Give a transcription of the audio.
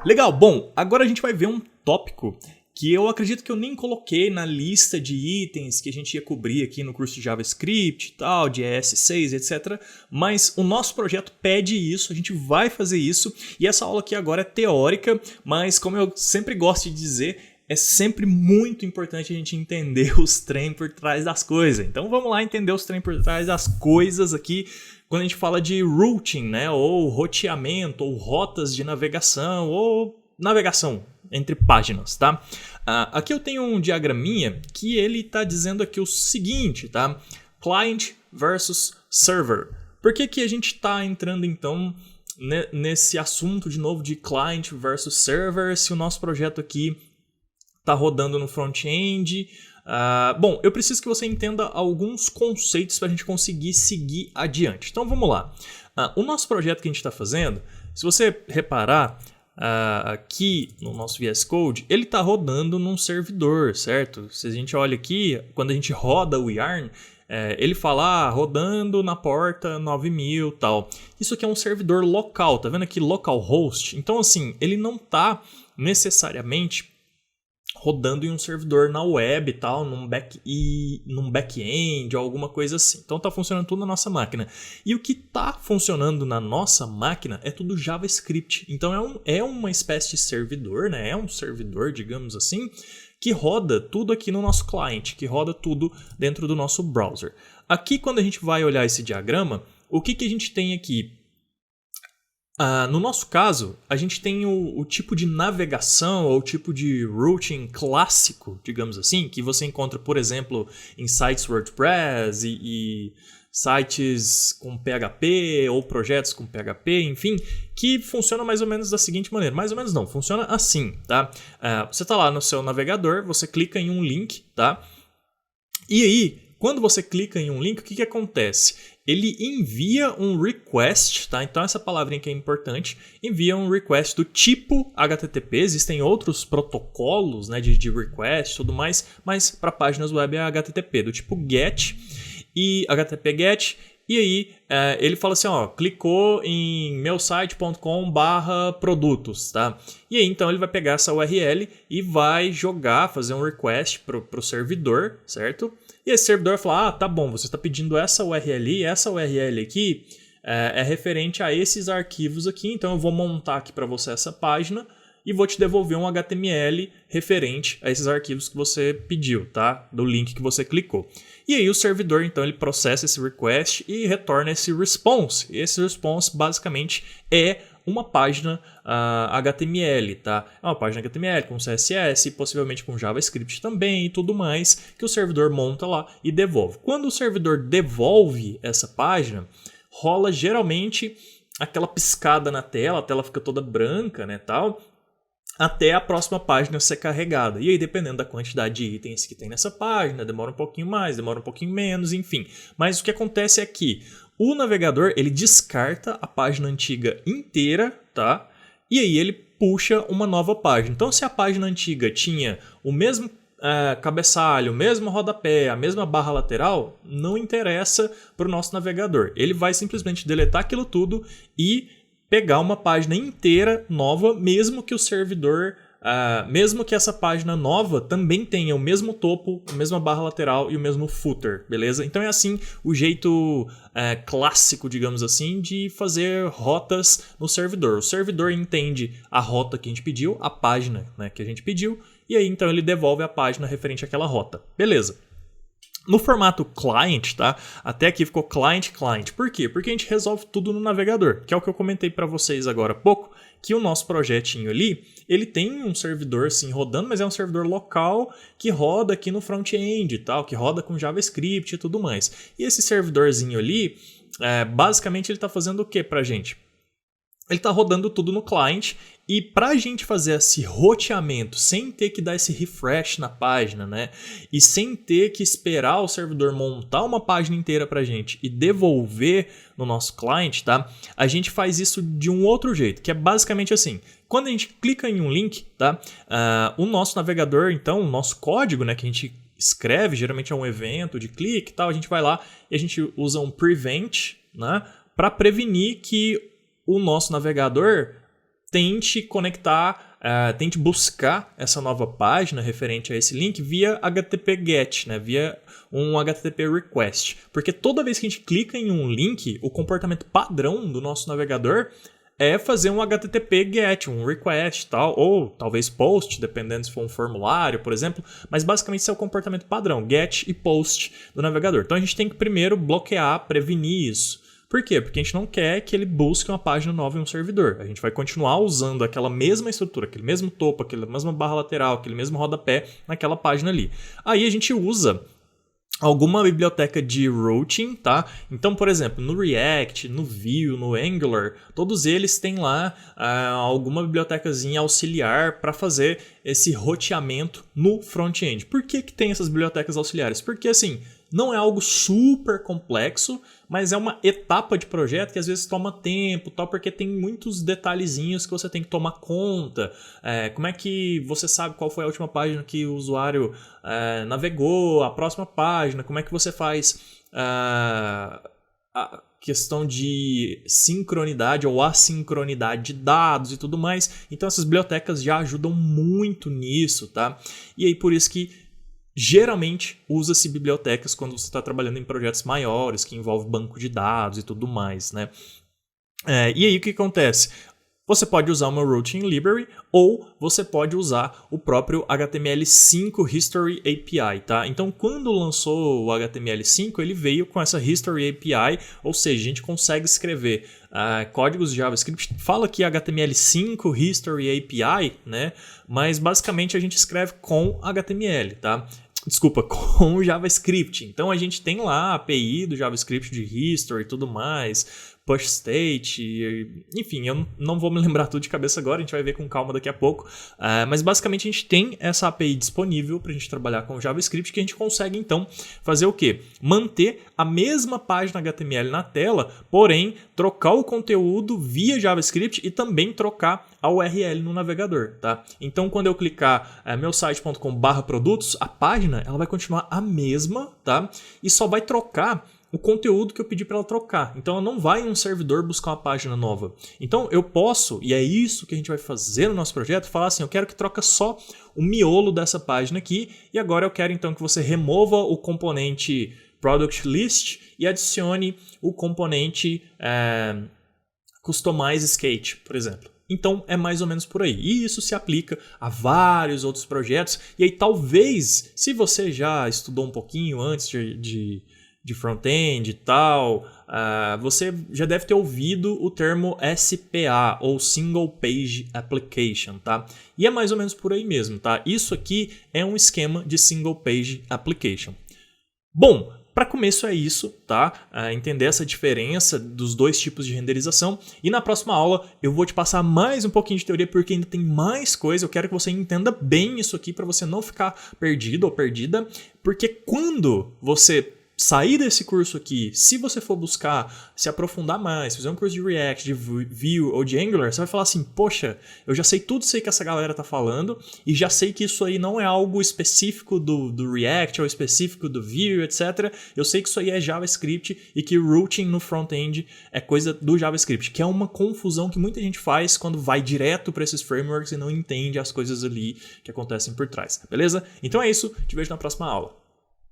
Legal, bom, agora a gente vai ver um tópico que eu acredito que eu nem coloquei na lista de itens que a gente ia cobrir aqui no curso de JavaScript e tal, de ES6, etc. Mas o nosso projeto pede isso, a gente vai fazer isso. E essa aula aqui agora é teórica, mas como eu sempre gosto de dizer, é sempre muito importante a gente entender os trem por trás das coisas. Então vamos lá entender os trem por trás das coisas aqui. Quando a gente fala de routing, né, ou roteamento, ou rotas de navegação, ou navegação entre páginas, tá? Aqui eu tenho um diagraminha que ele está dizendo aqui o seguinte, tá? Client versus server. Por que a gente está entrando então nesse assunto de novo de client versus server se o nosso projeto aqui está rodando no front-end? Bom, eu preciso que você entenda alguns conceitos para a gente conseguir seguir adiante. Então vamos lá. O nosso projeto que a gente está fazendo, se você reparar, aqui no nosso VS Code, ele está rodando num servidor, certo? Se a gente olha aqui, quando a gente roda o yarn, ele fala rodando na porta 9000 e tal. Isso aqui é um servidor local, tá vendo aqui localhost? Então assim, ele não está necessariamente rodando em um servidor na web e tal, num back-end ou alguma coisa assim. Então está funcionando tudo na nossa máquina. E o que está funcionando na nossa máquina é tudo JavaScript. Então é uma espécie de servidor, né? É um servidor, digamos assim, que roda tudo aqui no nosso client, que roda tudo dentro do nosso browser. Aqui, quando a gente vai olhar esse diagrama, o que a gente tem aqui? No nosso caso, a gente tem o tipo de navegação ou o tipo de routing clássico, digamos assim, que você encontra, por exemplo, em sites WordPress e sites com PHP ou projetos com PHP, enfim, que funciona mais ou menos da seguinte maneira. Mais ou menos não, funciona assim, tá? Você está lá no seu navegador, você clica em um link, tá? E aí, quando você clica em um link, o que acontece? Ele envia um request, tá? Então essa palavrinha que é importante, envia um request do tipo HTTP. Existem outros protocolos, né, de request e tudo mais, mas para páginas web é HTTP, do tipo GET e HTTP GET. E aí ele fala assim, ó, clicou em meusite.com/produtos, tá? E aí então ele vai pegar essa URL e vai jogar, fazer um request pro servidor, certo? E esse servidor vai falar, tá bom, você está pedindo essa URL e essa URL aqui é referente a esses arquivos aqui, então eu vou montar aqui para você essa página e vou te devolver um HTML referente a esses arquivos que você pediu, tá? Do link que você clicou. E aí o servidor, então, ele processa esse request e retorna esse response. E esse response, basicamente, é uma página HTML, tá? É uma página HTML com CSS, possivelmente com JavaScript também e tudo mais, que o servidor monta lá e devolve. Quando o servidor devolve essa página, rola geralmente aquela piscada na tela, a tela fica toda branca, né, tal, até a próxima página ser carregada. E aí, dependendo da quantidade de itens que tem nessa página, demora um pouquinho mais, demora um pouquinho menos, enfim. Mas o que acontece é que o navegador, ele descarta a página antiga inteira, tá? E aí ele puxa uma nova página. Então, se a página antiga tinha o mesmo cabeçalho, o mesmo rodapé, a mesma barra lateral, não interessa para o nosso navegador. Ele vai simplesmente deletar aquilo tudo e pegar uma página inteira nova, mesmo que o servidor, mesmo que essa página nova também tenha o mesmo topo, a mesma barra lateral e o mesmo footer, beleza? Então é assim o jeito clássico, digamos assim, de fazer rotas no servidor. O servidor entende a rota que a gente pediu, a página, né, que a gente pediu, e aí então ele devolve a página referente àquela rota, beleza? No formato client, tá? Até aqui ficou client-client. Por quê? Porque a gente resolve tudo no navegador, que é o que eu comentei para vocês agora há pouco, que o nosso projetinho ali, ele tem um servidor sim rodando, mas é um servidor local que roda aqui no front-end e tal, que roda com JavaScript e tudo mais. E esse servidorzinho ali, basicamente ele está fazendo o que pra gente? Ele está rodando tudo no client e para a gente fazer esse roteamento sem ter que dar esse refresh na página, né? E sem ter que esperar o servidor montar uma página inteira para a gente e devolver no nosso client, tá? A gente faz isso de um outro jeito, que é basicamente assim. Quando a gente clica em um link, tá? O nosso navegador, então, o nosso código, né, que a gente escreve, geralmente é um evento de clique e tal, a gente vai lá e a gente usa um prevent, né, para prevenir que o nosso navegador tente conectar, tente buscar essa nova página referente a esse link via HTTP GET, né? Via um HTTP REQUEST. Porque toda vez que a gente clica em um link, o comportamento padrão do nosso navegador é fazer um HTTP GET, um request tal, ou talvez post, dependendo se for um formulário, por exemplo, mas basicamente esse é o comportamento padrão, GET e POST do navegador. Então a gente tem que primeiro bloquear, prevenir isso. Por quê? Porque a gente não quer que ele busque uma página nova em um servidor. A gente vai continuar usando aquela mesma estrutura, aquele mesmo topo, aquela mesma barra lateral, aquele mesmo rodapé naquela página ali. Aí a gente usa alguma biblioteca de routing, tá? Então, por exemplo, no React, no Vue, no Angular, todos eles têm lá alguma bibliotecazinha auxiliar para fazer esse roteamento no front-end. Por que tem essas bibliotecas auxiliares? Porque, assim, não é algo super complexo, mas é uma etapa de projeto que às vezes toma tempo, tal, porque tem muitos detalhezinhos que você tem que tomar conta. Como é que você sabe qual foi a última página que o usuário navegou, a próxima página, como é que você faz a questão de sincronidade ou assincronidade de dados e tudo mais. Então essas bibliotecas já ajudam muito nisso, tá? E aí por isso que geralmente usa-se bibliotecas quando você está trabalhando em projetos maiores, que envolvem banco de dados e tudo mais, né? E aí o que acontece? Você pode usar uma Routing Library ou você pode usar o próprio HTML5 History API, tá? Então, quando lançou o HTML5, ele veio com essa History API, ou seja, a gente consegue escrever códigos de JavaScript. Fala aqui HTML5 History API, né? Mas basicamente a gente escreve com HTML, tá? Desculpa, com JavaScript. Então a gente tem lá a API do JavaScript de History e tudo mais, push state, enfim, eu não vou me lembrar tudo de cabeça agora, a gente vai ver com calma daqui a pouco, mas basicamente a gente tem essa API disponível para a gente trabalhar com JavaScript, que a gente consegue então fazer o quê? Manter a mesma página HTML na tela, porém trocar o conteúdo via JavaScript e também trocar a URL no navegador, tá? Então quando eu clicar meusite.com/produtos, a página ela vai continuar a mesma, tá? E só vai trocar o conteúdo que eu pedi para ela trocar. Então, ela não vai em um servidor buscar uma página nova. Então, eu posso, e é isso que a gente vai fazer no nosso projeto, falar assim, eu quero que troca só o miolo dessa página aqui, e agora eu quero então que você remova o componente product list e adicione o componente customize skate, por exemplo. Então, é mais ou menos por aí. E isso se aplica a vários outros projetos. E aí, talvez, se você já estudou um pouquinho antes de front-end e tal, você já deve ter ouvido o termo SPA, ou Single Page Application, tá? E é mais ou menos por aí mesmo, tá? Isso aqui é um esquema de Single Page Application. Bom, para começo é isso, tá? Entender essa diferença dos dois tipos de renderização. E na próxima aula eu vou te passar mais um pouquinho de teoria, porque ainda tem mais coisa. Eu quero que você entenda bem isso aqui para você não ficar perdido ou perdida. Porque quando você sair desse curso aqui, se você for buscar se aprofundar mais, fazer um curso de React, de Vue ou de Angular, você vai falar assim, poxa, eu já sei tudo isso aí que essa galera tá falando e já sei que isso aí não é algo específico do React ou específico do Vue, etc. Eu sei que isso aí é JavaScript e que routing no front-end é coisa do JavaScript, que é uma confusão que muita gente faz quando vai direto para esses frameworks e não entende as coisas ali que acontecem por trás, beleza? Então é isso, te vejo na próxima aula.